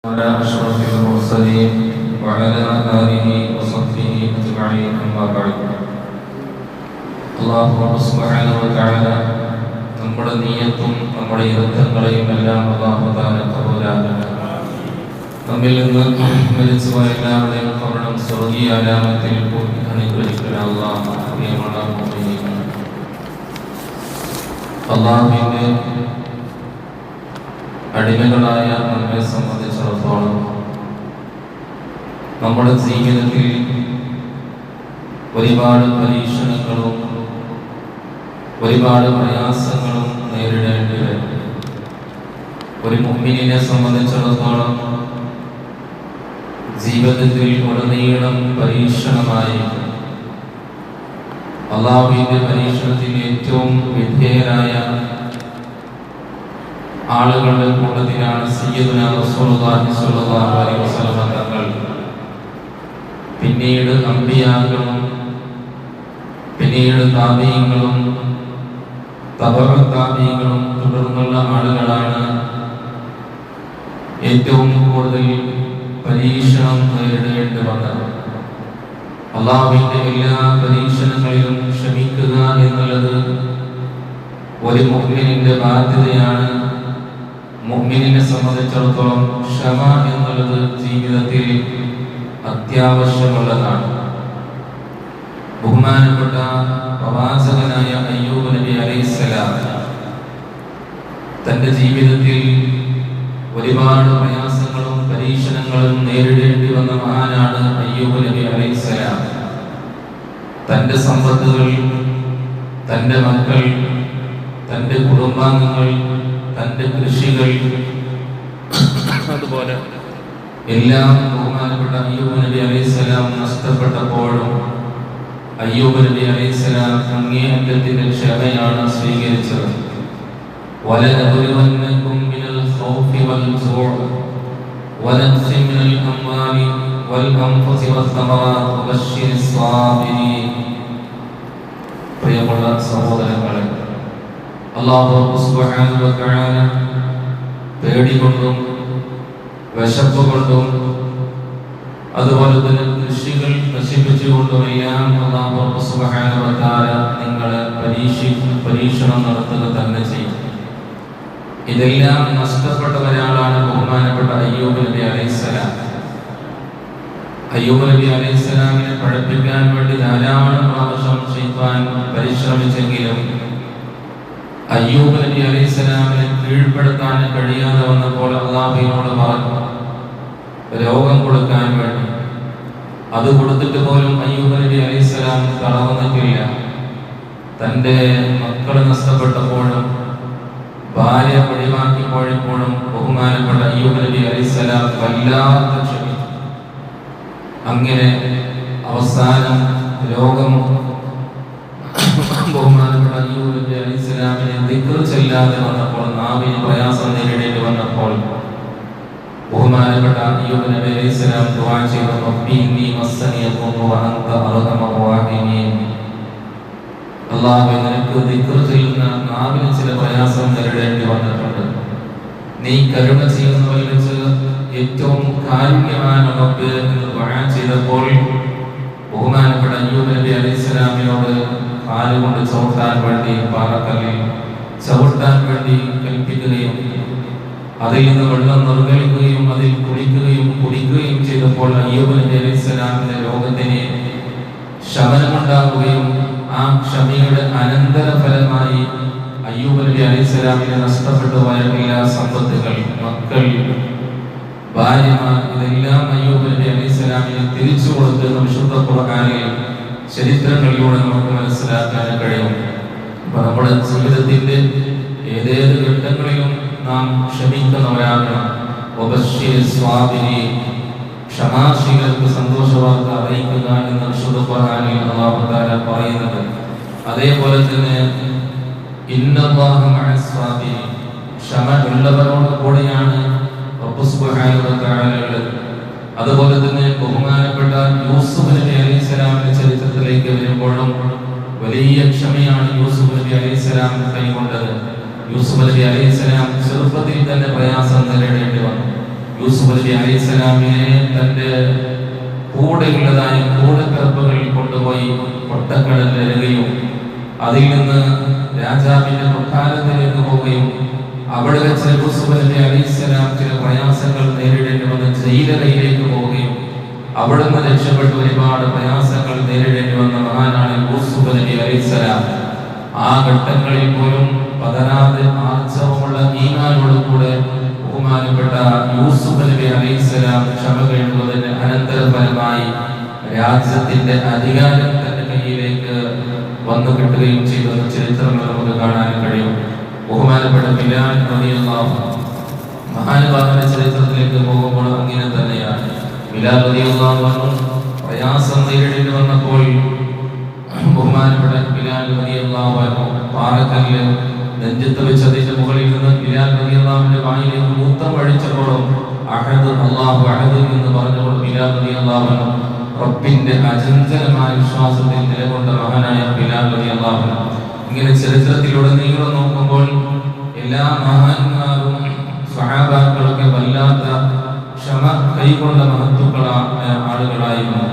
على أشرف المرسلين وعلى آله وصحبه أجمعين أما بعد അല്ലാഹു സുബ്ഹാനഹു വ തആല നമ്മുടെ നിയ്യത്തും നമ്മുടെ യത്നങ്ങളെയും എല്ലാം അല്ലാഹു തആല കബൂലാക്കട്ടെ. നമ്മിൽ നിന്ന് മരിച്ചുപോയ എല്ലാവരുടെയും കബറും സ്വർഗ്ഗീയ അലാമത്തിൽ അനുഗ്രഹിക്കട്ടെ. അല്ലാഹു പ്രിയമുള്ള മുഅ്മിനീൻ, അല്ലാഹുവിന്റെ അടിമകളായ നമ്മെ സംബന്ധിച്ചിടത്തോളം നമ്മുടെ ജീവിതത്തിൽ ഒരുപാട് പരീക്ഷണങ്ങളും ഒരുപാട് പ്രയാസങ്ങളും നേരിടേണ്ടി വരും. ഒരു മുഅ്മിനിനെ സംബന്ധിച്ചിടത്തോളം ജീവിതത്തിൽ ഉടനീളം പരീക്ഷണമായി അല്ലാഹുവിന്റെ പരീക്ഷണത്തിൽ ഏറ്റവും വിധേയരായ ആളുകളുടെ കൂട്ടത്തിലാണ് സയ്യിദുനാ റസൂലുള്ളാഹി സ്വല്ലല്ലാഹു അലൈഹി വസല്ലം തങ്ങൾ. പിന്നീട് അമ്പിയാക്കളും പിന്നീട് താബീങ്ങളും തബഉ താബീങ്ങളും തുടർന്നുള്ള ആളുകളാണ് ഏറ്റവും കൂടുതൽ പരീക്ഷണം നേരിടേണ്ടി വന്നത്. അല്ലാഹുവിന്റെ എല്ലാ പരീക്ഷണങ്ങളിലും ക്ഷമിക്കുക എന്നുള്ളത് ഒരു മുഅ്മിനിന്റെ ബാധ്യതയാണ്. മുഅ്മിനിനെ സംബന്ധിച്ചിടത്തോളം ക്ഷമ എന്നുള്ളത് ജീവിതത്തിൽ അത്യാവശ്യമുള്ളതാണ്. ബഹുമാനപ്പെട്ട പ്രവാചകനായ അയ്യൂബ് നബി അലൈഹിസ്സലാം തന്റെ ജീവിതത്തിൽ ഒരുപാട് പ്രയാസങ്ങളും പരീക്ഷണങ്ങളും നേരിടേണ്ടി വന്ന മഹാനാണ് അയ്യൂബ് നബി അലൈഹിസ്സലാം. തന്റെ സമ്പത്തുകൾ, തന്റെ മക്കൾ, തന്റെ കുടുംബാംഗങ്ങൾ, തന്റെ കൃഷികൾ, അതുപോലെ എല്ലാം ബഹുമാനപ്പെട്ട അയ്യൂബ് നബി അലൈഹിസ്സലാം നഷ്ടപ്പെട്ടപ്പോഴും അയ്യൂബ് നബി അലൈഹിസ്സലാം അങ്ങേയറ്റത്തിന്റെ ക്ഷമയാണ് സ്വീകരിച്ചത്. വലനബലുവന്നകും മിനൽ ഖൗഫി വൽ ജൂഅ് വനഖ്സിൻ മിനൽ അംവാലി വൽ അൻഫുസി വസ്സമറാത്ത് വബശ്ശിരിസ് സ്വാബിരീൻ. പ്രിയമുള്ള സഹോദരങ്ങളെ, അല്ലാഹു സുബ്ഹാനഹു വ തആല പേടികൊണ്ടും വിശപ്പ് കൊണ്ടും അതുപോലെ തന്നെ കൃഷികൾ നശിപ്പിച്ചുകൊണ്ടുമെല്ലാം അല്ലാഹു സുബ്ഹാനഹു വ തആല നിങ്ങളെ പരീക്ഷണം നടത്തുക തന്നെ ചെയ്യും. ഇതെല്ലാം നഷ്ടപ്പെട്ട ഒരാളാണ് ബഹുമാനപ്പെട്ട അയ്യൂബ് നബി അലൈഹിസ്സലാം. അയ്യൂബ് നബി അലൈഹിസ്സലാമിനെ പഠിപ്പിക്കാൻ വേണ്ടി ധാരാളം പ്രാവശ്യം ശൈത്താൻ പരിശ്രമിച്ചെങ്കിലും അയ്യൂബ് നബി അലൈഹിസ്സലാമിനെ കീഴ്പ്പെടുത്താൻ കഴിയാതെ വന്നപ്പോൾ അല്ലാഹുവിനോട് പറഞ്ഞു രോഗം കൊടുക്കാൻ വേണ്ടി. അത് കൊടുത്തിട്ട് പോലും അയ്യൂബ് നബി അലൈഹിസ്സലാം തളർന്നിട്ടില്ല. തൻ്റെ മക്കൾ നഷ്ടപ്പെട്ടപ്പോഴും ഭാര്യ ഒഴിവാക്കിപ്പോഴപ്പോഴും ബഹുമാനപ്പെട്ട അയ്യൂബ് നബി അലൈഹിസ്സലാം വല്ലാതെ ക്ഷമിച്ചു. അങ്ങനെ അവസാനം രോഗം ബഹുമാനപ്പെട്ട അയ്യൂബ് നബി അലൈഹിസ്സലാമിനെ ദിക്ർ ചെല്ലാതെ വന്നപ്പോൾ, നാവിന് പ്രയാസം നേരിടേണ്ടി വന്നപ്പോൾ ബഹുമാനപ്പെട്ട അയ്യൂബ് നബി അലൈഹിസ്സലാം ദുആ ചെയ്തു, റബ്ബി ഇന്നി മസ്സനിയ ളുർറു വ അൻത അർഹമർ റഹീമീൻ. അല്ലാഹുവേ, നിനക്ക് ദിക്ർ ചെല്ലുന്ന നാവിന് ചില പ്രയാസം നേരിടേണ്ടി വന്നിട്ടുണ്ട്. നീ കരുണ ചെയ്യുന്നവരിൽ വെച്ച് ഏറ്റവും കാരുണ്യവാൻ റബ്ബ് എന്ന് ദുആ ചെയ്തപ്പോൾ ബഹുമാനപ്പെട്ട അയ്യൂബ് നബി അലൈഹിസ്സലാമിനോട് കാലുകൊണ്ട് ചവിട്ടാൻ വേണ്ടി പാറക്കല്ലിൽ ചവിട്ടാൻ വേണ്ടി കൽപ്പിക്കുകയും അതിൽ നിന്ന് വെള്ളം നിർഗളിക്കുകയും അതിൽ കുടിക്കുകയും കുടിക്കുകയും ചെയ്തപ്പോൾ അയ്യൂബ് നബി അലൈഹിസ്സലാമിന്റെ രോഗത്തിന് ശമനമുണ്ടാവുകയും ആ ക്ഷമയുടെ അനന്തരഫലമായി അയ്യൂബ് നബി അലൈഹിസ്സലാമിനെ നഷ്ടപ്പെട്ടു പോയ എല്ലാ സമ്പത്തുകൾ, മക്കൾ, ഭാര്യമാർ, ഇതെല്ലാം അയ്യൂബ് നബി അലൈഹിസ്സലാമിനെ തിരിച്ചു കൊടുക്കുന്ന വിശുദ്ധ ഖുർആനിൽ ചരിത്രങ്ങളിലൂടെ നമുക്ക് മനസ്സിലാക്കാൻ കഴിയും. അപ്പൊ നമ്മുടെ ജീവിതത്തിന്റെ ഏതേത് ഘട്ടങ്ങളിലും നാം ക്ഷമിക്കുന്നവരാകണം. ക്ഷമാശീലർക്ക് സന്തോഷവാർത്ത അറിയിക്കുക എന്ന വിശുദ്ധ ഖുർആനിൽ അല്ലാഹു തആല പറയുന്നത്. അതേപോലെ തന്നെ ഇന്നല്ലാഹ മഅസ് സ്വാബിരീൻ, ക്ഷമ ഉള്ളവരോട് കൂടെയാണ് റബ്ബ് സുബ്ഹാനഹു വ തആല ഉള്ളത്. അതുപോലെ തന്നെ ബഹുമാനപ്പെട്ട യൂസുഫ് നബി അലൈഹിസ്സലാമിന്റെ ചരിത്രത്തിലേക്ക് വരുമ്പോഴും വലിയ ക്ഷമയാണ് യൂസുഫ് നബി അലൈഹിസ്സലാം കൈക്കൊണ്ടത്. യൂസുഫ് നബി അലൈഹിസ്സലാം ചെറുപ്പത്തിൽ തന്നെ പ്രയാസം നേരിടേണ്ടി വന്നു. യൂസുഫ് നബി അലൈഹിസ്സലാമിനെ തന്റെ കൂടെയുള്ളതായ കൂടപ്പിറപ്പുകളിൽ കൊണ്ടുപോയി പൊട്ടക്കടലിലിറങ്ങുകയും അതിൽ നിന്ന് രാജാവിന്റെ കൊട്ടാരത്തിലേക്ക് പോവുകയും അവിടെ വെച്ച് യൂസുഫ് നബി അലൈഹിസ്സലാം ചില പ്രയാസങ്ങൾ നേരിടേണ്ടി വന്ന ജയിലറയിലേക്ക് പോവുകയും അവിടുന്ന് രക്ഷപ്പെട്ട് ഒരുപാട് പ്രയാസങ്ങൾ നേരിടേണ്ടി വന്ന മഹാനാണ് യൂസുഫ് നബി അലൈഹിസ്സലാം. ആ ഘട്ടങ്ങളിൽ പോലും പതരാതെ ആർജവമുള്ള ഈമാനോടുകൂടെ ബഹുമാനപ്പെട്ട യൂസുഫ് നബി അലൈഹിസ്സലാം ക്ഷമ കേൾക്കുന്നതിന് അനന്തരഫലമായി രാജ്യത്തിന്റെ അധികാരം തന്റെ കയ്യിലേക്ക് വന്നു കിട്ടുകയും ചെയ്തെന്ന ചരിത്രങ്ങൾ നമുക്ക് കാണാൻ കഴിയും. ബഹുമാനപ്പെട്ട ബിലാൽ റളിയല്ലാഹു മഹാനുഭാവന്റെ ചരിത്രത്തിലേക്ക് പോകുമ്പോൾ അങ്ങനെ തന്നെയാണ്. ബിലാൽ റളിയല്ലാഹു അൻഹു പ്രയാസം നേരിടേണ്ടി വന്നപ്പോൾ ബഹുമാനപ്പെട്ട ബിലാൽ റളിയല്ലാഹു അൻഹു പാറക്കല്ല് നെഞ്ചത്ത് വെച്ച് അതിന്റെ മുകളിൽ നിന്ന് ബിലാൽ റളിയല്ലാഹുവിന്റെ വായിലേക്ക് മൂത്രം ഒഴിച്ചപ്പോഴും അഹദ് അല്ലാഹു അഹദ് എന്ന് പറഞ്ഞപ്പോൾ ബിലാൽ റളിയല്ലാഹു അൻഹു റബ്ബിന്റെ അചഞ്ചലമായ വിശ്വാസത്തിൽ നിലകൊണ്ട മഹാനായ ബിലാൽ റളിയല്ലാഹു അൻഹു. ഇങ്ങനെ ചരിത്രത്തിലൂടെ നീളം നോക്കുമ്പോൾ എല്ലാ മഹാന്മാരും സ്വഹാബാക്കളൊക്കെ വല്ലാത്ത ക്ഷമ കൈകൊണ്ട മഹത്തുക്കളായ ആളുകളായിരുന്നു.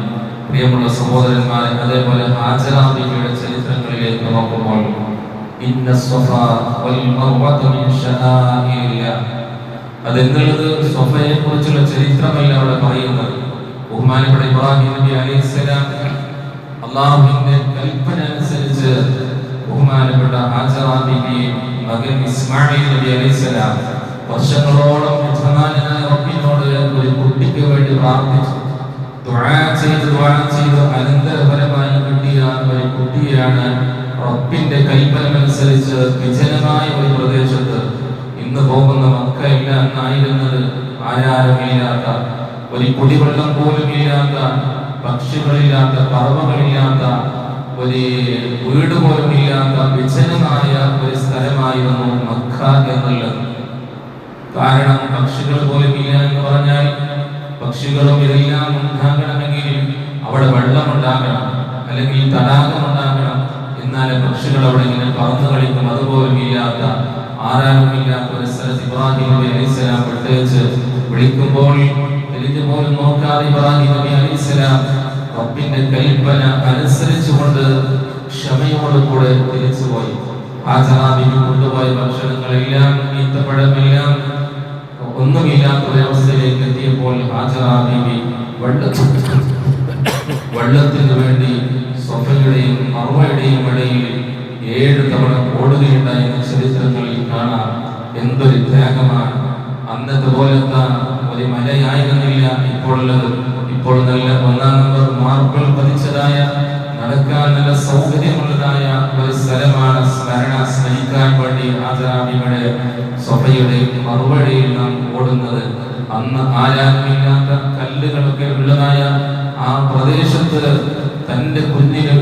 പ്രിയമുള്ള സഹോദരന്മാരെ, അതേപോലെ ഹാജറ ബീവിയുടെ ചരിത്രങ്ങളിലേക്ക് നോക്കുമ്പോൾ ഇന്ന സ്വഫാ വൽ മർവത മിൻ ശആഇരില്ലാഹ്, അതെന്നുള്ളത് സ്വഫയെ കുറിച്ചുള്ള ചരിത്രമല്ല അവിടെ പറയുന്നത്. ബഹുമാനപ്പെട്ട ഇബ്രാഹിം നബി അലൈഹിസ്സലാം അല്ലാഹുവിന്റെ കൽപ്പന അനുസരിച്ച് ബഹുമാനപ്പെട്ട ഹാജറ ബീവി മകൻ ഇസ്മാഈൽ നബി അലൈഹിസ്സലാം വർഷങ്ങളോളം യജമാനായ റബ്ബിനോട് ഒരു കുട്ടിക്ക് വേണ്ടി പ്രാർത്ഥിച്ചു. ദുആ ചെയ്തു അനന്തരഫലമായി കിട്ടിയ ഒരു കുട്ടിയാണ് റബ്ബിന്റെ കൽപ്പന അനുസരിച്ച് വിജനമായ ഒരു പ്രദേശത്ത്, ഇന്ന് പോകുന്ന മക്ക ഇല്ല എന്നായിരുന്നത്, ആരാരുമില്ലാത്ത, ഒരു കുടിവെള്ളം പോലും ഇല്ലാത്ത, പക്ഷികളില്ലാത്ത, പറവകളില്ലാത്ത, ഒരു വീട് പോലും ഇല്ലാത്ത വിജനമായ ഒരു സ്ഥലമായിരുന്നു മക്ക എന്നുള്ളത്. കാരണം പക്ഷികൾ പോലും ഇല്ല എന്ന് പറഞ്ഞാൽ പക്ഷികളും ഇതെല്ലാം ഉണ്ടാകണമെങ്കിൽ അവിടെ വെള്ളമുണ്ടാകണം, അല്ലെങ്കിൽ തടാകം ഉണ്ടാകണം, എന്നാലും പക്ഷികൾ അവിടെ ഇങ്ങനെ പറന്നു കളിക്കും. അതുപോലും ഇല്ലാത്ത, ആരാരുമില്ലാത്ത ഒരു സ്ഥലത്ത് ഇബ്രാഹിം നബി അലൈഹിസ്സലാം വിട്ടേച്ച് വിളിക്കുമ്പോൾ തിരിഞ്ഞു പോലും നോക്കാതെ ഇബ്രാഹിം നബി അലൈഹിസ്സലാം റബ്ബിന്റെ കൽപ്പന അനുസരിച്ചുകൊണ്ട് ക്ഷമയോടുകൂടെ തിരിച്ചുപോയി. ഹാജറ ബീവി കൊണ്ടുപോയ ഭക്ഷണങ്ങളെല്ലാം ഈത്തപ്പഴമെല്ലാം ഒന്നുമില്ലാത്ത ഒരവസ്ഥയിലേക്ക് എത്തിയപ്പോൾ ഹാജറ ബീവി വെള്ളത്തിന് വേണ്ടി സ്വഫയുടെയും മർവയുടെയും ഇടയിൽ 7 തവണ ഓടുകയുണ്ടായ ചരിത്രങ്ങളിൽ കാണാം. എന്തൊരു ത്യാഗമാണ്! അന്നത്തെ പോലത്തെ ഒരു മലയായിരുന്നില്ല ഇപ്പോഴുള്ളത്. ഇപ്പോൾ നല്ല 1-ാം നമ്പർ മാർബിൾ പതിച്ചതായ, നടക്കാൻ നല്ല സൗകര്യമുള്ളതായ ഒരു സ്ഥലമാണ്. സ്മരിക്കാൻ വേണ്ടി ഹാജറ ബീവിയുടെ സ്വഫയുടെയും മറുപടിയിൽ നാം ഓടുന്നത്. അന്ന് ആരാരുമില്ലാത്ത കല്ലുകളൊക്കെ ഉള്ളതായ ആ പ്രദേശത്ത് തന്റെ കുഞ്ഞിന്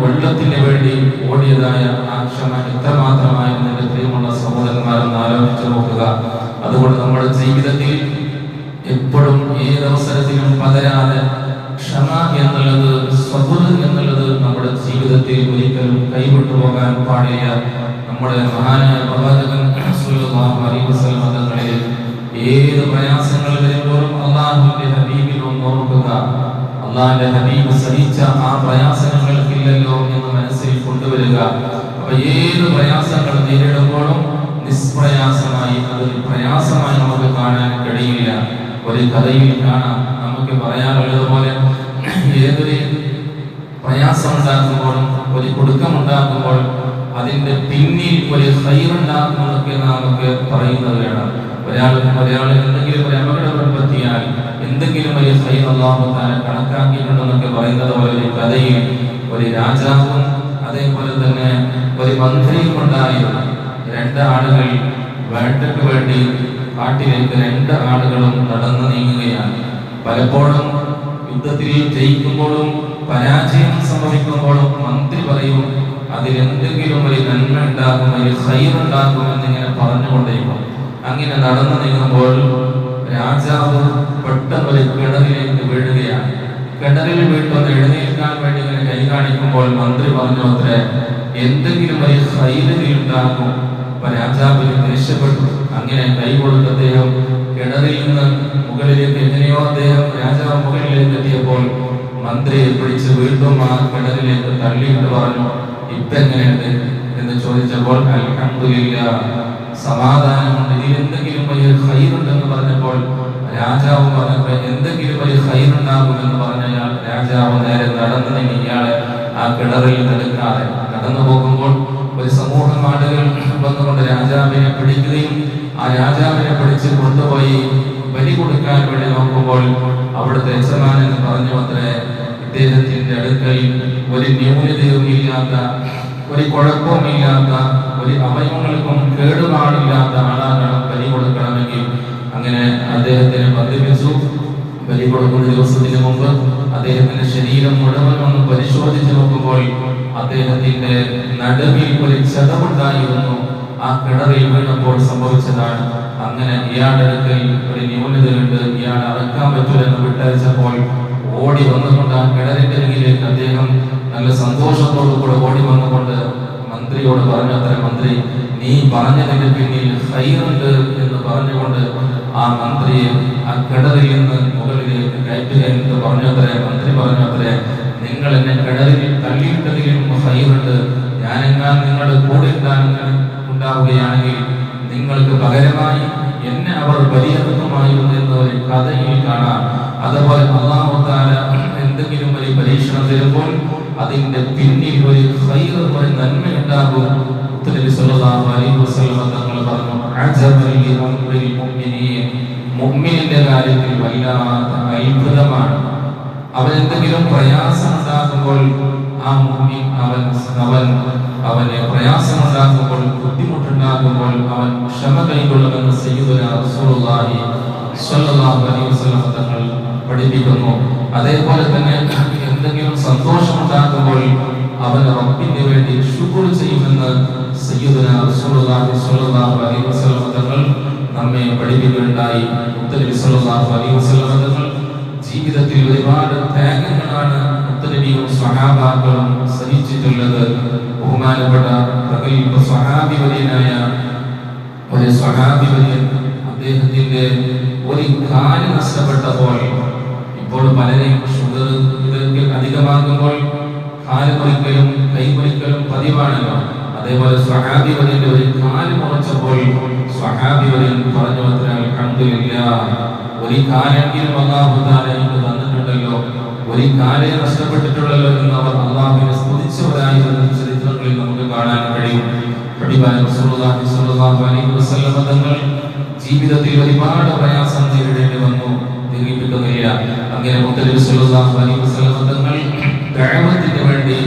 വെള്ളത്തിന് വേണ്ടി ഓടിയതായ ആ ക്ഷമ എത്രമാത്രമായിരുന്നു എന്റെ പ്രിയമുള്ള സഹോദരന്മാരെന്ന് ആലോചിച്ചു നോക്കുക. അതുകൊണ്ട് നമ്മുടെ ജീവിതത്തിൽ എപ്പോഴും ഏതവസരത്തിലും പതരാതെ ക്ഷമ എന്നുള്ളത്, സബർ എന്നുള്ളത് നമ്മുടെ ജീവിതത്തിൽ ഒരിക്കലും കൈവിട്ടു പോകാൻ പാടില്ല. നമ്മുടെ മഹാനായ പ്രവാചകൻ സ്വല്ലല്ലാഹു അലൈഹി വസല്ലം തങ്ങളിൽ ഏത് പ്രയാസങ്ങൾ വരുമ്പോഴും അല്ലാഹുവിന്റെ ഹബീബിനെ ഓർക്കുക. അല്ലാഹുവിന്റെ ഹബീബ് സഹിച്ച ആ പ്രയാസങ്ങൾക്കില്ലല്ലോ എന്ന് മനസ്സിൽ കൊണ്ടുവരിക. അപ്പൊ ഏത് പ്രയാസങ്ങൾ നേരിടുമ്പോഴും നിഷ്പ്രയാസമായി, അതൊരു പ്രയാസമായി നമുക്ക് കാണാൻ കഴിയില്ല. ഒരു കഥയിൽ കാണാം, നമുക്ക് പറയാനുള്ളതുപോലെ ഏതൊരു പ്രയാസം ഉണ്ടാക്കുമ്പോഴും ഒരു കുടുക്കമുണ്ടാക്കുമ്പോൾ അതിന്റെ പിന്നിൽ ഒരു ഖൈറുണ്ടാക്കുന്നതൊക്കെ നമുക്ക് പറയുന്നത് വേണം. ഒരാൾ എന്തെങ്കിലും ഒരു അപകടം പറ്റിയാൽ എന്തെങ്കിലും ഒരു ഖൈർ അല്ലാഹു തആല കണക്കാക്കിയിട്ടുണ്ടെന്നൊക്കെ പറയുന്നത് പോലെ ഒരു കഥയിൽ ഒരു രാജാവും അതേപോലെ തന്നെ ഒരു മന്ത്രിയും ഉണ്ടായിരുന്നു. 2 ആളുകൾ വേട്ടയ്ക്ക് വേണ്ടി കാട്ടിലേക്ക് 2 ആളുകളും നടന്നു നീങ്ങുകയാണ്. പലപ്പോഴും യുദ്ധത്തിൽ ജയിക്കുമ്പോഴും പരാജയം സംഭവിക്കുമ്പോഴും മന്ത്രി പറയും അതിലെന്തെങ്കിലും ഒരു നന്മ ഉണ്ടാകും, ഒരു ഖൈർ ഉണ്ടാകും എന്നിങ്ങനെ പറഞ്ഞുകൊണ്ടിരിക്കും. അങ്ങനെ നടന്നു നീങ്ങുമ്പോൾ രാജാവ് പെട്ടെന്ന് ഒരു കിണറിലേക്ക് വീഴുകയാണ്. കിണറിൽ വീട്ടൊന്ന് എഴുന്നേൽക്കാൻ വേണ്ടി ഇങ്ങനെ കൈ കാണിക്കുമ്പോൾ മന്ത്രി പറഞ്ഞു അത്രേ എന്തെങ്കിലും ഒരു ഖൈർ ഉണ്ടാകും. അപ്പൊ രാജാവിന് ദേഷ്യപ്പെട്ടു. അങ്ങനെ കൈ കൊടുത്ത അദ്ദേഹം കിണറിൽ നിന്ന് മുകളിലേക്ക് എങ്ങനെയോ അദ്ദേഹം രാജാവ് മുകളിലേക്ക് എത്തിയപ്പോൾ മന്ത്രിയെ പിടിച്ച് വീണ്ടും ആ കിണറിലേക്ക് തള്ളിയിട്ട് പറഞ്ഞു, ഇപ്പൊ എങ്ങനെയുണ്ട് എന്ന് ചോദിച്ചപ്പോൾ അൽഹംദുലില്ലാ, സമാധാനമുണ്ട്, ഇതിൽ എന്തെങ്കിലും വലിയ ഖൈറുണ്ടെന്ന് പറഞ്ഞപ്പോൾ രാജാവ് പറഞ്ഞപ്പോൾ എന്തെങ്കിലും വലിയ ഖൈറുണ്ടാകുമെന്ന് പറഞ്ഞാൽ രാജാവ് നേരെ നടന്നു നീങ്ങി ഇയാളെ ആ കിണറിൽ എടുക്കാതെ കടന്നു പോകുമ്പോൾ ഒരു സമൂഹം ആളുകൾ വന്നുകൊണ്ട് രാജാവിനെ പിടിക്കുകയും ആ രാജാവിനെ പിടിച്ച് കൊണ്ടുപോയി ബലി കൊടുക്കാൻ വേണ്ടി നോക്കുമ്പോൾ അവിടുത്തെ യജമാൻ എന്ന് പറഞ്ഞു അത്രേ, ഇദ്ദേഹത്തിന്റെ അടുക്കൽ ഒരു ന്യൂനതയും ഇല്ലാത്ത, ഒരു കുഴപ്പവുമില്ലാത്ത, ഒരു അവയവങ്ങൾക്കും കേടുപാടില്ലാത്ത ആളാകണം ബലി കൊടുക്കണമെങ്കിൽ. അങ്ങനെ അദ്ദേഹത്തിന് ബന്ധിപ്പിച്ചു. ബലി കൊടുക്കുന്ന ദിവസത്തിന് മുമ്പ് അദ്ദേഹത്തിന്റെ ശരീരം മുഴുവൻ ഒന്ന് പരിശോധിച്ച് നോക്കുമ്പോൾ അദ്ദേഹത്തിന്റെ നടുവിൽ ഒരു ചതവുണ്ടായിരുന്നു. ആ കിണറിൽ വീണപ്പോൾ സംഭവിച്ചതാണ്. അങ്ങനെ ഇയാളുടെ അടുക്കൽ ഒരു ന്യൂനതയുണ്ട്, ഇയാൾ അറക്കാൻ പറ്റൂലെന്ന് വിട്ടയച്ചപ്പോൾ ഓടി വന്നുകൊണ്ട് ആ കിണറിന്റെ അരികിലേക്ക് അദ്ദേഹം നല്ല സന്തോഷത്തോടു കൂടെ ഓടി വന്നുകൊണ്ട് മന്ത്രിയോട് പറഞ്ഞു അത്ര, മന്ത്രി നീ പറഞ്ഞതിന്റെ പിന്നിൽ ഖൈറുണ്ട് എന്ന് പറഞ്ഞുകൊണ്ട് ആ മന്ത്രിയെ ആ കിണറിൽ നിന്ന് മുകളിലേക്ക് കയറ്റുക എന്ന് പറഞ്ഞു അത്രേ. മന്ത്രി പറഞ്ഞു അത്രേ, നിങ്ങൾ എന്നെ കിണറിൽ തള്ളിയിട്ടതിലും ഖൈറുണ്ട്, ഞാനെങ്ങാൻ നിങ്ങളുടെ കൂടെ ഉണ്ടാവുകയാണെങ്കിൽ നിങ്ങൾക്ക് പകരമായി എന്നെ അവർ ബലിയെടുക്കുമായിരുന്നു എന്ന ഒരു കഥയിൽ കാണാം. അതുപോലെ അല്ലാഹു തആല എന്തെങ്കിലും ഒരു പരീക്ഷണം തരുമ്പോൾ അതിന്റെ പിന്നിൽ ഒരു ഖൈർ, ഒരു നന്മ ഉണ്ടാകും. നബി സല്ലല്ലാഹു അലൈഹി വസല്ലം തങ്ങൾ പറഞ്ഞു, അജബൽ ലിഅംറിൽ മുഅ്മിനീൻ, മുഅ്മിനിന്റെ കാര്യത്തിൽ വല്ലാത്ത അത്ഭുതമാണ്. അവൻ എന്തെങ്കിലും പ്രയാസം ഉണ്ടാകുമ്പോൾ ആ മുഅ്മിൻ അവന് പ്രയാസമുണ്ടാകുമ്പോൾ, ബുദ്ധിമുട്ടുണ്ടാകുമ്പോൾ അവൻ ക്ഷമ കൈക്കൊള്ളുമെന്ന് സയ്യിദുനാ റസൂലുള്ളാഹി സ്വല്ലല്ലാഹു അലൈഹി വസല്ലം തങ്ങൾ പഠിപ്പിക്കുന്നു. അതേപോലെ തന്നെ എന്തെങ്കിലും സന്തോഷമുണ്ടാകുമ്പോൾ അവൻ റബ്ബിന് വേണ്ടി ശുക്ർ ചെയ്യുമെന്ന് സയ്യിദുനാ റസൂലുള്ളാഹി സ്വല്ലല്ലാഹു അലൈഹി വസല്ലം തങ്ങൾ നമ്മെ പഠിപ്പിക്കുകയുണ്ടായി. നബി സ്വല്ലല്ലാഹു അലൈഹി വസല്ലം തങ്ങൾ ജീവിതത്തിൽ ഒരുപാട് ത്യാഗങ്ങളാണ് നബിയും സ്വഹാബാക്കളും സഹിച്ചിട്ടുള്ളത്. ബഹുമാനപ്പെട്ട പ്രഗൽഭ സ്വഹാബി വര്യനായ ഒരു സ്വഹാബി വര്യൻ, അദ്ദേഹത്തിന്റെ ഒരു കാല് നഷ്ടപ്പെട്ടപ്പോൾ, ഇപ്പോൾ പലരെയും ഷുഗർ ഇതൊക്കെ അധികമാകുമ്പോൾ കാല് മുറിക്കലും കൈ മുറിക്കലും പതിവാണല്ലോ. അതേപോലെ സ്വഹാബി വര്യന്റെ ഒരു കാല് മുറിച്ചപ്പോൾ സ്വഹാബി വര്യൻ പറഞ്ഞു അത്ര, അൽഹംദുലില്ലാ, ഒരു കാലെങ്കിലും അല്ലാഹു തആല എനിക്ക് തന്നിട്ടുണ്ടല്ലോ, ഒരു കാലേ നഷ്ടപ്പെട്ടിട്ടുള്ളല്ലോ എന്ന് അവർ അല്ലാഹുവിനെ സ്തുതിച്ചവരായി ചരിത്രങ്ങളിൽ നമുക്ക് കാണാൻ കഴിയും. റസൂലുള്ളാഹി സ്വല്ലല്ലാഹു അലൈഹി വസല്ലം തങ്ങൾ ജീവിതത്തിൽ ഒരുപാട് പ്രയാസം നേരിടേണ്ടി വന്നു, ദീർഘിപ്പിക്കുന്നില്ല. അങ്ങനെ നബി സ്വല്ലല്ലാഹു അലൈഹി വസല്ലം തങ്ങൾ ദഅവത്തിന് വേണ്ടി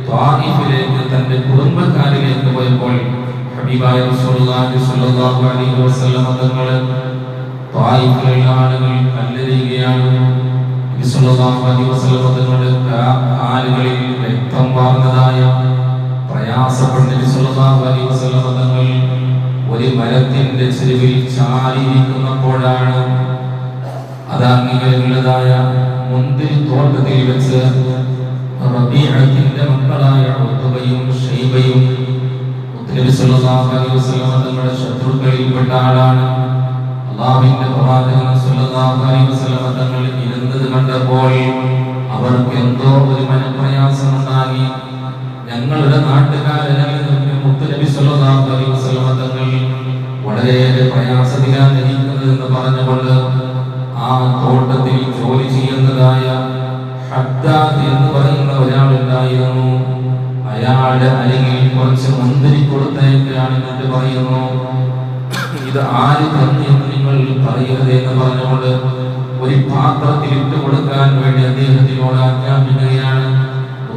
ത്വായിഫിലേക്ക് തന്റെ കുടുംബക്കാരിലേക്ക് പോയപ്പോൾ ഹബീബായ റസൂലുള്ളാഹി സ്വല്ലല്ലാഹു അലൈഹി വസല്ലം തങ്ങൾ ത്വായിഫിലെ ആളുകൾ കല്ലെറിയുകയാണ്. നബി സ്വല്ലല്ലാഹു അലൈഹി വസല്ലം തങ്ങളുടെ കാലുകളിൽ രക്തം വാർന്നതായ പ്രയാസപ്പെട്ട നബി സ്വല്ലല്ലാഹു അലൈഹി വസല്ലം തങ്ങൾ ഒരു മരത്തിന്റെ ചെരുവിൽ ചാരിയിരിക്കുന്നപ്പോഴാണ് അതങ്ങിലുള്ളതായ മുന്തിരി തോട്ടത്തിൽ വെച്ച് റബീഅത്തിന്റെ മക്കളായ ഉത്ബയും ഷൈബയും, നബി സല്ലല്ലാഹു അലൈഹി വസല്ലം തങ്ങളുടെ ശത്രുക്കളിൽപ്പെട്ട ആളാണ്. അല്ലാഹുവിന്റെ പ്രവാചകൻ സല്ലല്ലാഹു അലൈഹി വസല്ലം തങ്ങൾ ഇരുന്നത് കണ്ടപ്പോൾ അവർക്ക് എന്തോ ഒരു മനപ്രയാസമുണ്ടായി. ഞങ്ങളുടെ നാട്ടുകാരനിൽ നബി സല്ലല്ലാഹു അലൈഹി വസല്ലം തങ്ങൾ വളരെയേറെ പ്രയാസത്തിലാണ് ഇരിക്കുന്നതെന്ന് പറഞ്ഞുകൊണ്ട് ആ തോട്ടത്തിൽ ജോലി ചെയ്യുന്നതായ ഹദ്ദാദ് എന്ന് പറയുന്ന ഒരാളുണ്ടായിരുന്നു. അയാളുടെ അരികിൽ കുറച്ച് മുന്തിരി കൊടുത്തയക്കുകയാണ്. എന്നിട്ട് പറയുന്നു, ഇത് ആര് തന്നു എന്ന് നിങ്ങൾ പറയരുത് എന്ന് പറഞ്ഞുകൊണ്ട് ഒരു പാത്രത്തിൽ ഇട്ട് കൊടുക്കാൻ വേണ്ടി അദ്ദേഹത്തിനോട് ആജ്ഞാപിക്കുകയാണ്.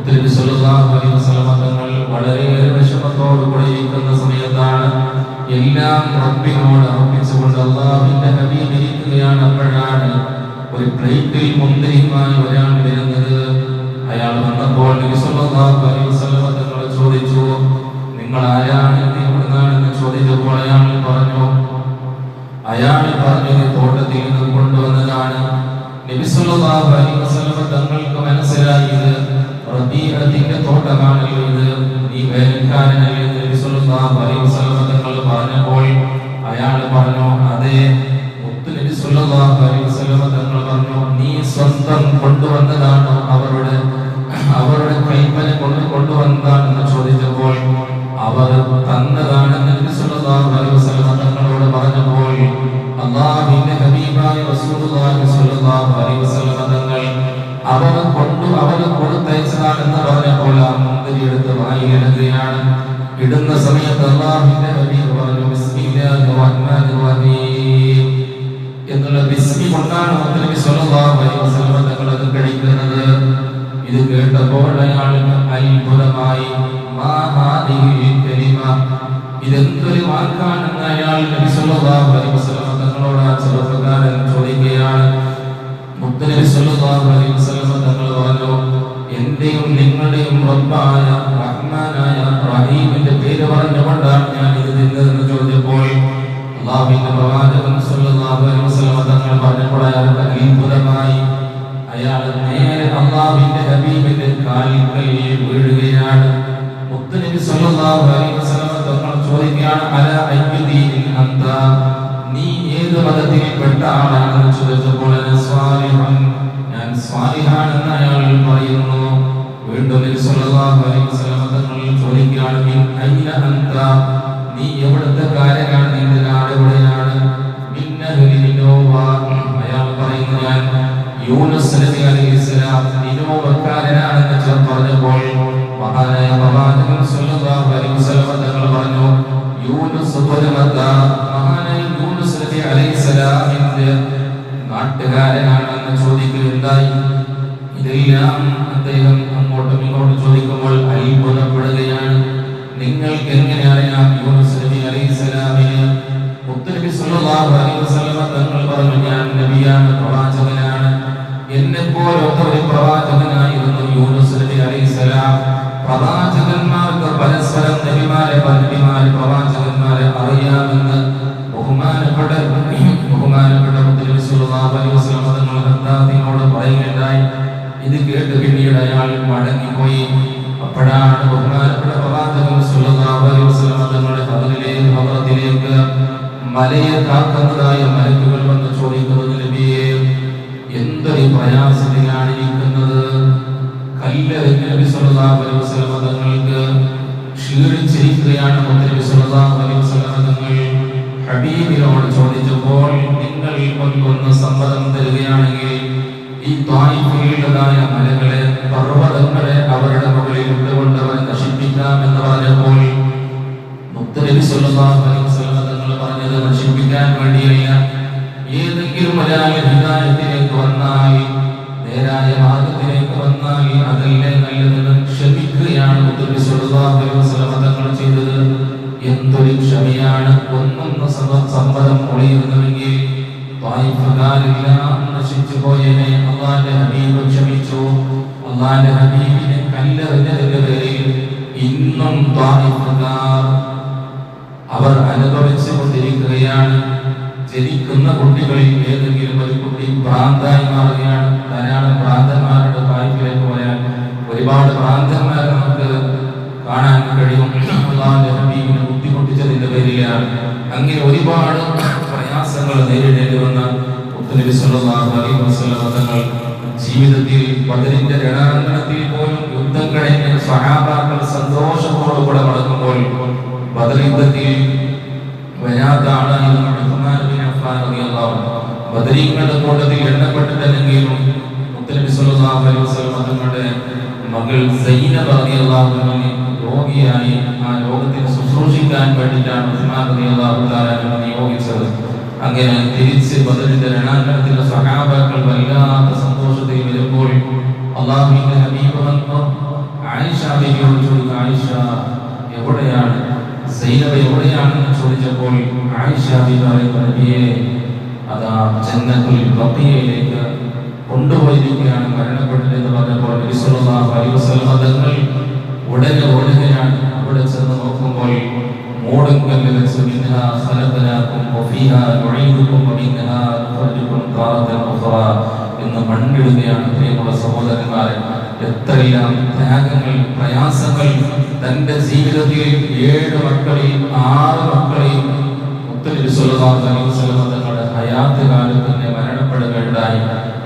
നബി സല്ലല്ലാഹു അലൈഹി വസല്ലം തങ്ങൾ വളരെയേറെ വിഷമത്തോടു കൂടി ഇരിക്കുന്ന സമയത്താണ് എല്ലാം റബ്ബിനോട് അർപ്പിച്ചുകൊണ്ട് അല്ലാഹുവിന്റെ ഹബീബ് ഇരിക്കുകയാണ്. അപ്പോഴാണ് ഒരു പ്ലേറ്റിൽ മുന്തിരിയുമായി ഒരാൾ വരുന്നത്. അയാൾ വന്നപ്പോൾ നബി സല്ലല്ലാഹു അലൈഹി വസല്ലം തങ്ങൾ ചോദിച്ചു, നിങ്ങൾ ആരാണ്, എവിടുന്നാണെന്ന് ചോദിച്ചപ്പോൾ അയാൾ പറഞ്ഞു തോട്ടത്തിൽ നിന്ന് കൊണ്ടുവന്നതാണ്. നബി സല്ലല്ലാഹു അലൈഹി വസല്ലം തങ്ങൾക്ക് മനസ്സിലായി ഇത് റബീഅത്തിന്റെ തോട്ടമാണല്ലോ, ഇത് ഈ വേലക്കാരനല്ലേ എന്ന് നബി സല്ലല്ലാഹു അലൈഹി വസല്ലം തങ്ങൾ പറഞ്ഞപ്പോൾ അയാൾ പറഞ്ഞു, അതെ, ഇടുകയാണ്. ഇടുന്ന സമയത്ത് അല്ലാഹുവിന്റെ ഹബീബ് പറഞ്ഞു ബിസ്മില്ലാഹിർ റഹ്മാനിർ റഹീം എന്നുള്ള ബിസ്മി കൊണ്ടാണ് നബി സല്ലല്ലാഹു അലൈഹി വസല്ലം തങ്ങൾ അത് കഴിക്കുന്നത്. ഇത് കേട്ടപ്പോൾ അയാൾക്ക് അത്ഭുതമായി. മാ ഹാദിഹിൽ കലിമ, ഇതെന്തൊരു വാക്കാണെന്ന് അയാൾ നബി സല്ലല്ലാഹു അലൈഹി വസല്ലം തങ്ങളോട് ആ ചെറുപ്പക്കാരൻ ചോദിക്കുകയാണ്. മുത്തനബി സല്ലല്ലാഹു അലൈഹി വസല്ലം തങ്ങൾ പറഞ്ഞു, എന്റെയും നിങ്ങളുടെയും റബ്ബായ റഹ്മാനായ റഹീമിന്റെ പേര് പറഞ്ഞുകൊണ്ടാണ് ഞാൻ ഇത് തിന്നതെന്ന് ചോദിച്ചപ്പോൾ അല്ലാഹുവിന്റെ പ്രവാചകൻ സല്ലല്ലാഹു അലൈഹി വസല്ലം തങ്ങൾ പറഞ്ഞപ്പോൾ അയാൾക്ക് അത്ഭുതമായി. അയാൾ നേരെ അല്ലാഹുവിന്റെ ഹബീബിന്റെ കാലിൽ വീഴുകയാണ്. മുത്തനബി സല്ലല്ലാഹു അലൈഹി വസല്ലം തങ്ങൾ ചോദിക്കുകയാണ്, അല അയ്യുദീനിൻ അന്ത, നീ ഏത് മതത്തിൽപ്പെട്ട ആളാണെന്ന് ചോദിച്ചപ്പോൾ ഞാൻ സ്വാലിഹാണെന്ന് അയാൾ പറയുന്നു. വീണ്ടും നബി സല്ലല്ലാഹു അലൈഹി വസല്ലം തങ്ങൾ ചോദിക്കുകയാണ്, മിൻ അയ്ന അന്ത, നീ എവിടുത്തെ കാര്യമാണ്, നിന്റെ നാട് എവിടെയാണ്? മിൻ അഹ്ലി നിനോവ, അയാൾ പറയുന്നു ഞാൻ യൂനുസ് നബി അലൈഹിസ്സലാം നിനോവക്കാരനാണെന്ന് പറഞ്ഞപ്പോൾ മഹാനായ പ്രവാചകൻ സല്ലല്ലാഹു അലൈഹി വസല്ലം തങ്ങൾ പറഞ്ഞു, യൂനുസ് ബുലമത, മഹാനായ യൂനുസ് നബി അലൈഹിസ്സലാമിന്റെ നാട്ടുകാരനാണെന്ന് ചോദിക്കുകയുണ്ടായി. ഇതെല്ലാം അദ്ദേഹം അങ്ങോട്ടും ഇങ്ങോട്ടും ചോദിക്കുമ്പോൾ അത്ഭുതപ്പെടുകയാണ്. നിങ്ങൾക്ക് എങ്ങനെ അറിയാം യൂനുസ് നബി അലൈഹിസ്സലാമിനെ? മുത്തനബി സല്ലല്ലാഹു അലൈഹി വസല്ലം തങ്ങൾ പറഞ്ഞു, ഞാൻ നബിയാണ്, പ്രവാചകനാണ്. എന്നെപ്പോലൊത്ത ഒരു പ്രവാചകനായിരുന്നു യൂനുസ് നബി അലൈഹിസ്സലാം. പ്രവാചകന്മാർക്ക് പരസ്പരം നബിമാരെ പ്രവാചകന്മാരെ അറിയാമെന്ന് ബഹുമാനപ്പെട്ട മുത്തനബി സല്ലല്ലാഹു അലൈഹി വസല്ലം തങ്ങൾ ഹദ്ദാദിനോട് പറയുകയുണ്ടായി. ഇത് കേട്ട് പിന്നീട് അയാൾ മടങ്ങിപ്പോയി. അപ്പോഴാണ് ബഹുമാനപ്പെട്ട പ്രവാചകൻ സല്ലല്ലാഹു അലൈഹി വസല്ലം തങ്ങളുടെ ഹദ്റത്തിലേക്ക് മലയെ കാക്കുന്നതായ മലക്കുകൾ വന്ന് ചോദിക്കുന്നത്, നബിയെ, എന്തൊരു പ്രയാസത്തിലാണ് ഇരിക്കുന്നത്? കല്ലെറിഞ്ഞ നബി സല്ലല്ലാഹു അലൈഹി വസല്ലം തങ്ങൾക്ക് ക്ഷീണിച്ചിരിക്കുകയാണ്. മുത്തനബി സല്ലല്ലാഹു അലൈഹി വസല്ലം തങ്ങൾ ഹബീബിനോട് ചോദിച്ചപ്പോൾ, നിങ്ങൾ ഒന്ന് സമ്മതം തരികയാണെങ്കിൽ ഈ ത്വായിഫിലുള്ളതായ മലകളെ, പർവ്വതങ്ങളെ അവരുടെ മുകളിൽ ഇട്ടുകൊണ്ട് അവരെ നശിപ്പിക്കാമെന്ന് പറഞ്ഞപ്പോൾ മുത്തനബി സല്ലല്ലാഹു അലൈഹി വസല്ലം തങ്ങൾ പറഞ്ഞത് നശിപ്പിക്കാൻ വേണ്ടിയല്ല, ഏതെങ്കിലും ഒരാൾ ഹിദായത്തിലേക്ക് വന്നാൽ, നേരായ മാർഗത്തിലേക്ക് വന്നാൽ അതല്ലേ നല്ലതെന്ന് ക്ഷമിക്കുകയാണ് മുത്തനബി സല്ലല്ലാഹു അലൈഹി വസല്ലം തങ്ങൾ ചെയ്തത്. എന്തൊരു ക്ഷമയാണ്! ഒന്നൊന്ന് സമ്മതം ഒളിയുന്നുവെങ്കിൽ ത്വായിഫുകാരെല്ലാം നശിച്ചു പോയനെ. അല്ലാഹുവിന്റെ ഹബീബ് ക്ഷമിച്ചു. അല്ലാഹുവിന്റെ ഹബീബിനെ കല്ലെറിഞ്ഞതിന്റെ പേരിൽ ഇന്നും ത്വായിഫുകാർ അവർ അനുഭവിച്ചു കൊണ്ടിരിക്കുകയാണ്. ജനിക്കുന്ന കുട്ടികളിൽ ഏതെങ്കിലും ഒരു കുട്ടി ഭ്രാന്തായി മാറുകയാണ്. ധാരാളം ഭ്രാന്തന്മാരുടെ തായ്ഫിലേക്ക് പോയാൽ ഒരുപാട് ഭ്രാന്തന്മാർ നമുക്ക് കാണാൻ കഴിയും. അല്ലാഹുവിന്റെ ഹബീബിനെ ബുദ്ധിമുട്ടിച്ചതിന്റെ പേരിലാണ്. അങ്ങനെ ഒരുപാട് പ്രയാസങ്ങൾ നേരിടേണ്ടി വന്ന മുത്തനബി സല്ലല്ലാഹു അലൈഹി വസല്ലം തങ്ങൾ ജീവിതത്തിൽ ബദറിന്റെ രണാങ്കണത്തിൽ പോലും യുദ്ധം കഴിഞ്ഞ് സ്വഹാബാക്കൾ സന്തോഷത്തോടുകൂടെ മടങ്ങുമ്പോൾ ബദർ യുദ്ധത്തിൽ വരാത്ത ആളായിരുന്നു ഉസ്മാൻ ബിൻ അഫ്ഫാൻ റളിയല്ലാഹു അൻഹു. ബദരീങ്ങളുടെ കൂട്ടത്തിൽ എണ്ണപ്പെട്ടിട്ടുണ്ടെങ്കിലും മുത്തനബി സല്ലല്ലാഹു അലൈഹി വസല്ലം തങ്ങളുടെ മകൾ സൈനബ റളിയല്ലാഹു അൻഹയെ രോഗിയായി ആ രോഗത്തിന് ശുശ്രൂഷിക്കാൻ വേണ്ടിയിട്ടാണ് ഉസ്മാൻ റളിയല്ലാഹു തആല നിയോഗിച്ചത്. അങ്ങനെ തിരിച്ച് ബദറിന്റെ രണാങ്കണത്തിലെ സ്വഹാബാക്കൾ വല്ലാത്ത സന്തോഷത്തിൽ വരുമ്പോൾ അല്ലാഹുവിന്റെ ഹബീബ് വന്നു ആയിഷ ബീവിയോട് ചോദിച്ചു, ആയിഷ എവിടെയാണ്, സൈനബ എവിടെയാണെന്ന് ചോദിച്ചപ്പോൾ ആയിഷ ബീവി പറയുന്നു, നബിയെ, അതാ ജന്നത്തുൽ ബഖീയിലേക്ക് കൊണ്ടുപോയിരിക്കുകയാണ്, മരണപ്പെട്ടതെന്ന് പറഞ്ഞപ്പോൾ നബി സല്ലല്ലാഹു അലൈഹി വസല്ലം തങ്ങൾ ഉടനെ ഓടുകയാണ്. അവിടെ ചെന്ന് നോക്കുമ്പോൾ മൂടുങ്കല്ല് വെച്ച് മിൻഹാ ഖലഖനാകും വഫീഹാ നുഈദുകും വമിൻഹാ നുഖ്രിജുകും താറത്തൻ ഉഖ്റാ എന്ന് മണ്ണിടുകയാണ്. പ്രിയമുള്ള സഹോദരന്മാരെ, എത്രയെല്ലാം ത്യാഗങ്ങൾ, പ്രയാസങ്ങൾ തന്റെ ജീവിതത്തിൽ 7 മക്കളെയും 6 മക്കളെയും മുത്തനബി സല്ലല്ലാഹു അലൈഹി വസല്ലം തങ്ങളുടെ ഹയാത്ത് കാലത്ത് തന്നെ മരണപ്പെടുകയുണ്ടായി.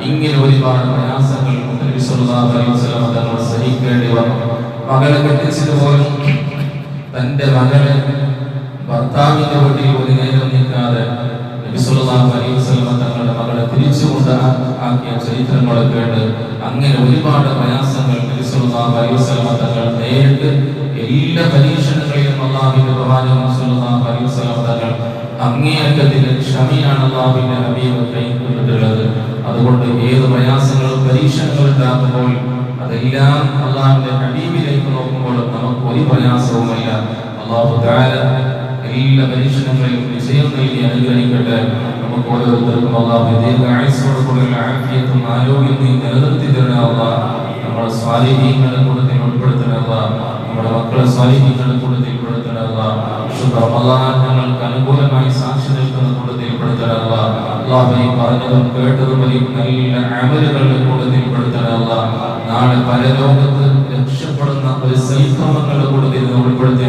ഇങ്ങനെ ഒരുപാട് പ്രയാസങ്ങൾ മുത്തനബി സല്ലല്ലാഹു അലൈഹി വസല്ലം തങ്ങൾ സഹിക്കേണ്ടി വന്നു. മകളെ കെട്ടിച്ചത് പോലും തന്റെ മകളെ ഭർത്താവിന്റെ വീട്ടിൽ ഒരു നേരം നിൽക്കാതെ നബി സല്ലല്ലാഹു അലൈഹി വസല്ലം തങ്ങളുടെ മകളെ തിരിച്ചു കൊണ്ടാക്കിയ ചരിത്രങ്ങളൊക്കെ ഉണ്ട്. അങ്ങനെ ഒരുപാട് പ്രയാസങ്ങൾ നബി സല്ലല്ലാഹു അലൈഹി വസല്ലം തങ്ങൾ നേരിട്ട് എല്ലാ പരീക്ഷണങ്ങളിലും അല്ലാഹുവിന്റെ പ്രവാചകൻ സ്വല്ലല്ലാഹു അലൈഹി വസല്ലം തങ്ങൾ അങ്ങേയറ്റത്തിന്റെ ക്ഷമയാണ് അല്ലാഹുവിന്റെ ഹബീബ് കൈക്കൊണ്ടിട്ടുള്ളത്. അതുകൊണ്ട് ഏത് പ്രയാസങ്ങളും പരീക്ഷണങ്ങളും ഉണ്ടാകുമ്പോൾ അതെല്ലാം അല്ലാഹുവിന്റെ ഹബീബിലേക്ക് നോക്കുമ്പോൾ നമുക്ക് ഒരു പ്രയാസവുമില്ല. അല്ലാഹു തആല എല്ലാ പരീക്ഷണങ്ങളിലും വിജയം നൽകി അനുഗ്രഹിക്കട്ടെ. നമുക്ക് ഓരോരുത്തർക്കും അല്ലാഹു ദീർഘായുസ്സോടുകൂടിയുള്ള ആഫിയത്തും ആരോഗ്യവും നിലനിർത്തി തരണേ അല്ലാഹ്. നമ്മുടെ സ്വാലിഹീങ്ങളുടെ കൂട്ടത്തിൽ ഉൾപ്പെടുത്തണേ അല്ലാഹ്. നമ്മുടെ മക്കളെ സ്വാലിഹീങ്ങളുടെ കൂട്ടത്തിൽ ഉൾപ്പെടുത്തണേ അല്ലാഹ്. ശുഭ റമളാൻ ഞങ്ങൾക്ക് അനുകൂലമായി സാക്ഷി നിൽക്കുന്ന കൂട്ടത്തിൽ ഉൾപ്പെടുത്തണേ അല്ലാഹ്. അല്ലാഹു പറഞ്ഞതും കേട്ടതും നല്ല അമലുകളുടെ കൂട്ടത്തിൽ ഉൾപ്പെടുത്തണേ അല്ലാഹ്. നാളെ പരലോകത്ത് രക്ഷപ്പെടുന്ന ഒരു സൽക്രമങ്ങളുടെ കൂട്ടത്തിൽ ഉൾപ്പെടുത്തി